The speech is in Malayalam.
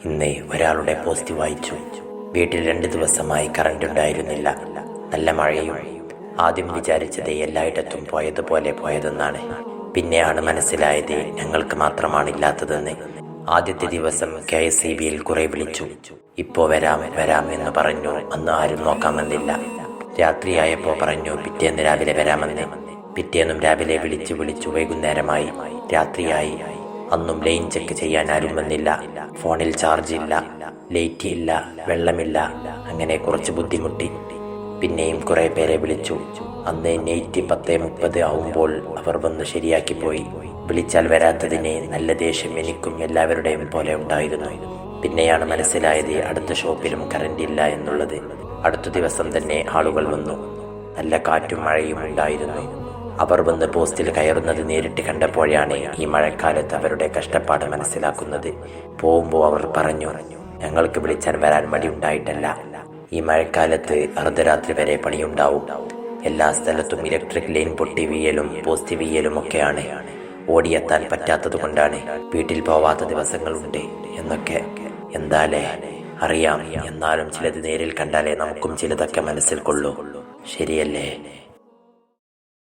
ഇന്ന് ഒരാളുടെ പോസ്റ്റ് വായിച്ചു. വീട്ടിൽ 2 ദിവസമായി കറണ്ട് ഉണ്ടായിരുന്നില്ല. നല്ല മഴയും. ആദ്യം വിചാരിച്ചത് എല്ലായിടത്തും പോയതുപോലെ പോയതെന്നാണ്. പിന്നെയാണ് മനസ്സിലായത് ഞങ്ങൾക്ക് മാത്രമാണ് ഇല്ലാത്തതെന്ന്. ആദ്യത്തെ ദിവസം KSEBയിൽ കുറെ വിളിച്ചു. ഇപ്പോ വരാം വരാം എന്ന് പറഞ്ഞു. അന്ന് ആരും നോക്കാൻ വന്നില്ല. രാത്രിയായപ്പോ പറഞ്ഞു പിറ്റേന്ന് രാവിലെ വരാമെന്ന്. പിറ്റേന്നും രാവിലെ വിളിച്ചു വൈകുന്നേരമായി. രാത്രിയായി. അന്നും ലൈൻ ചെക്ക് ചെയ്യാൻ ആരും വന്നില്ല. ഫോണിൽ ചാർജ് ഇല്ല, ലൈറ്റ് ഇല്ല, വെള്ളമില്ല. അങ്ങനെ കുറച്ച് ബുദ്ധിമുട്ടി. പിന്നെയും കുറെ പേരെ വിളിച്ചു. അന്ന് നൈറ്റ് 10:30 ആവുമ്പോൾ അവർ വന്ന് ശരിയാക്കി പോയി. വിളിച്ചാൽ വരാത്തതിന് നല്ല ദേഷ്യം എനിക്കും എല്ലാവരുടെയും പോലെ ഉണ്ടായിരുന്നു. പിന്നെയാണ് മനസ്സിലായത് അടുത്ത ഷോപ്പിലും കറണ്ട് ഇല്ല എന്നുള്ളത്. അടുത്ത ദിവസം തന്നെ ആളുകൾ വന്നു. നല്ല കാറ്റും മഴയും ഉണ്ടായിരുന്നു. അവർ വന്ന് പോസ്റ്റിൽ കയറുന്നത് നേരിട്ട് കണ്ടപ്പോഴാണ് ഈ മഴക്കാലത്ത് അവരുടെ കഷ്ടപ്പാട് മനസ്സിലാക്കുന്നത്. പോകുമ്പോൾ അവർ പറഞ്ഞു, ഞങ്ങൾക്ക് വിളിച്ചാൽ വരാൻ മടിയുണ്ടായിട്ടല്ല. ഈ മഴക്കാലത്ത് അർദ്ധരാത്രി വരെ പണിയുണ്ടാവും. എല്ലാ സ്ഥലത്തും ഇലക്ട്രിക് ലൈൻ പൊട്ടി വീയലും പോസ്റ്റ് വീയലും ഒക്കെയാണ്. ഓടിയെത്താൻ പറ്റാത്തത് കൊണ്ടാണ് വീട്ടിൽ പോവാത്ത ദിവസങ്ങളുണ്ട് എന്നൊക്കെ. എന്താലേ അറിയാം. എന്നാലും ചിലത് നേരിൽ കണ്ടാലേ നമുക്കും ചിലതൊക്കെ മനസ്സിൽ കൊള്ളൂ. ശരിയല്ലേ?